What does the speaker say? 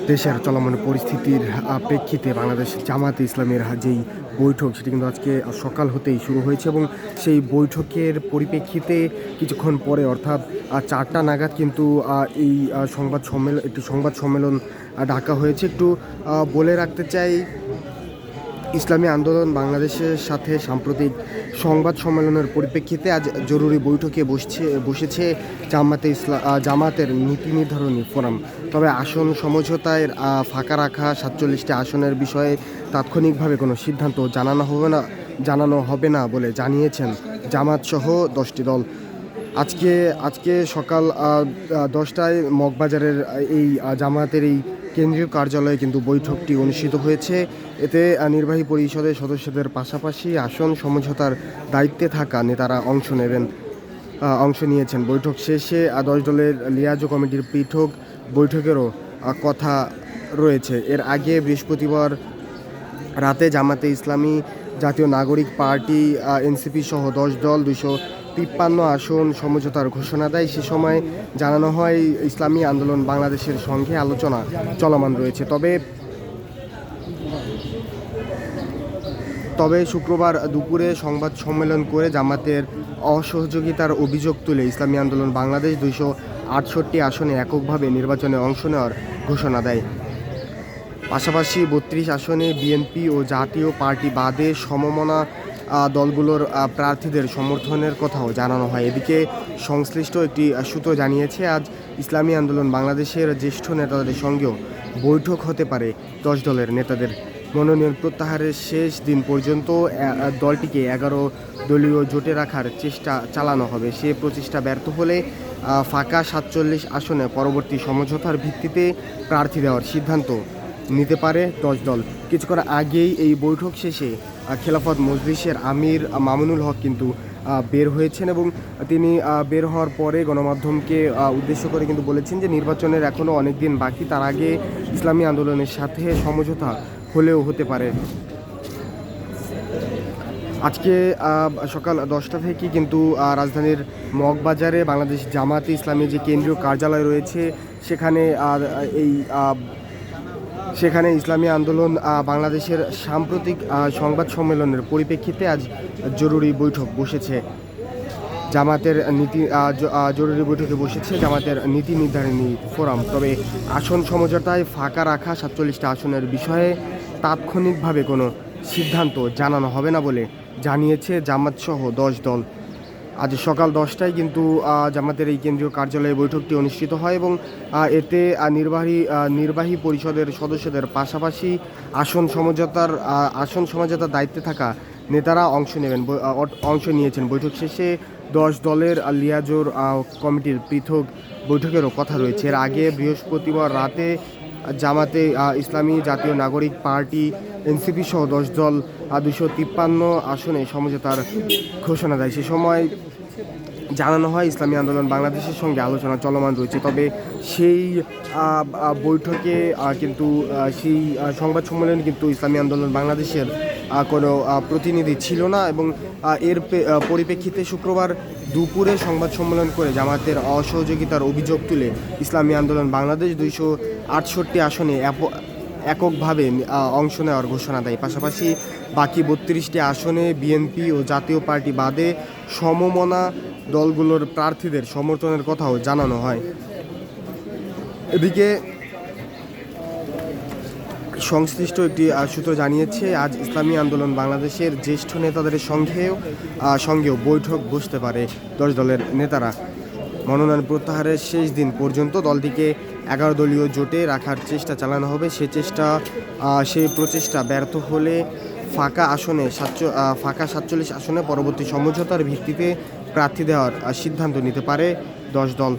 দেশের চলমান পরিস্থিতির প্রেক্ষিতে বাংলাদেশ জামাতে ইসলামের যেই বৈঠক সেটি কিন্তু আজকে সকাল হতেই শুরু হয়েছে এবং সেই বৈঠকের পরিপ্রেক্ষিতে কিছুক্ষণ পরে অর্থাৎ 4টা নাগাদ কিন্তু এই সংবাদ সম্মেলন ডাকা হয়েছে। একটু বলে রাখতে চাই, ইসলামী আন্দোলন বাংলাদেশের সাথে সাম্প্রতিক সংবাদ সম্মেলনের পরিপ্রেক্ষিতে আজ জরুরি বৈঠকে বসেছে জামাতের নীতি নির্ধারণী ফোরাম। তবে আসন সমঝোতায় ফাঁকা রাখা 47টি আসনের বিষয়ে তাৎক্ষণিকভাবে কোনো সিদ্ধান্ত জানানো হবে না বলে জানিয়েছেন জামাতসহ 10টি দল। আজকে সকাল 10টায় মগবাজারের এই জামায়াতের এই কেন্দ্রীয় কার্যালয়ে কিন্তু বৈঠকটি অনুষ্ঠিত হয়েছে। এতে নির্বাহী পরিষদের সদস্যদের পাশাপাশি আসন সমঝোতার দায়িত্বে থাকা নেতারা অংশ নিয়েছেন। বৈঠক শেষে 10 দলের লিয়াজো কমিটির পৃথক বৈঠকেরও কথা রয়েছে। এর আগে বৃহস্পতিবার রাতে জামাতে ইসলামী, জাতীয় নাগরিক পার্টি, এনসিপি সহ 10 দল 253 আসন সমঝোতার ঘোষণা দেয়। সে সময় জানানো হয় ইসলামী আন্দোলন বাংলাদেশের সঙ্গে আলোচনা চলমান রয়েছে। তবে শুক্রবার দুপুরে সংবাদ সম্মেলন করে জামাতের অসহযোগিতার অভিযোগ তুলে ইসলামী আন্দোলন বাংলাদেশ 268 আসনে এককভাবে নির্বাচনে অংশ নেওয়ার ঘোষণা দেয়। পাশাপাশি 32 আসনে বিএনপি ও জাতীয় পার্টি বাদে সমমনা দলগুলোর প্রার্থীদের সমর্থনের কথাও জানানো হয়। এদিকে সংশ্লিষ্ট একটি সূত্র জানিয়েছে, আজ ইসলামী আন্দোলন বাংলাদেশের জ্যেষ্ঠ নেতাদের সঙ্গেও বৈঠক হতে পারে 10 দলের নেতাদের। মনোনয়ন প্রত্যাহারের শেষ দিন পর্যন্ত দলটিকে 11 দলীয় জোটে রাখার চেষ্টা চালানো হবে। সে প্রচেষ্টা ব্যর্থ হলে ফাঁকা 47 আসনে পরবর্তী সমঝোতার ভিত্তিতে প্রার্থী দেওয়ার সিদ্ধান্ত নিতে পারে 10 দল। কিছুক্ষণ আগেই এই বৈঠক শেষে খেলাফত মজলিসের আমির মামুনুল হক কিন্তু বের হয়েছেন এবং তিনি বের হওয়ার পরে গণমাধ্যমকে উদ্দেশ্য করে কিন্তু বলেছেন যে নির্বাচনের এখনও অনেক দিন বাকি, তার আগে ইসলামী আন্দোলনের সাথে সমঝোতা হলেও হতে পারে। আজকে সকাল 10টা থেকে কিন্তু রাজধানীর মগবাজারে বাংলাদেশ জামাতে ইসলামী যে কেন্দ্রীয় কার্যালয় রয়েছে সেখানে ইসলামী আন্দোলন বাংলাদেশের সাম্প্রতিক সংবাদ সম্মেলনের পরিপ্রেক্ষিতে আজ জরুরি বৈঠক বসেছে। জরুরি বৈঠকে বসেছে জামাতের নীতি নির্ধারণী ফোরাম। তবে আসন সমঝোতায় ফাঁকা রাখা 47টা আসনের বিষয়ে তাৎক্ষণিকভাবে কোনো সিদ্ধান্ত জানানো হবে না বলে জানিয়েছে জামাতসহ 10 দল। আজ সকাল 10টায় কিন্তু জামাতের এই কেন্দ্রীয় কার্যালয়ে বৈঠকটি অনুষ্ঠিত হয় এবং এতে নির্বাহী পরিষদের সদস্যদের পাশাপাশি আসন সমঝোতার দায়িত্বে থাকা নেতারা অংশ নিয়েছেন। বৈঠক শেষে 10 দলের লিয়াজোর কমিটির পৃথক বৈঠকেরও কথা রয়েছে। এর আগে বৃহস্পতিবার রাতে জামাতে ইসলামী, জাতীয় নাগরিক পার্টি, এনসিপি সহ 10 দল 253 আসনে সমঝোতার ঘোষণা দেয়। সে সময় জানানো হয় ইসলামী আন্দোলন বাংলাদেশের সঙ্গে আলোচনা চলমান রয়েছে। তবে সেই বৈঠকে কিন্তু সেই সংবাদ সম্মেলনে কিন্তু ইসলামী আন্দোলন বাংলাদেশের কোনো প্রতিনিধি ছিল না এবং এর পরিপ্রেক্ষিতে শুক্রবার দুপুরে সংবাদ সম্মেলন করে জামাতের অসহযোগিতার অভিযোগ তুলে ইসলামী আন্দোলন বাংলাদেশ 268 আসনে এককভাবে অংশ নেওয়ার ঘোষণা দেয়। পাশাপাশি বাকি 32টি আসনে বিএনপি ও জাতীয় পার্টি বাদে সমমনা দলগুলোর প্রার্থীদের সমর্থনের কথাও জানানো হয়। এদিকে সংশ্লিষ্ট একটি সূত্র জানিয়েছে, আজ ইসলামী আন্দোলন বাংলাদেশের জ্যেষ্ঠ নেতাদের সঙ্গেও বৈঠক বসতে পারে 10 দলের নেতারা। মনোনয়ন প্রত্যাহারের শেষ দিন পর্যন্ত দলটিকে 11 দলীয় জোটে রাখার চেষ্টা চালানো হবে। সেই প্রচেষ্টা ব্যর্থ হলে ফাঁকা 47 আসনে পরবর্তী সমঝোতার ভিত্তিতে প্রার্থী দেওয়ার সিদ্ধান্ত নিতে পারে 10 দল।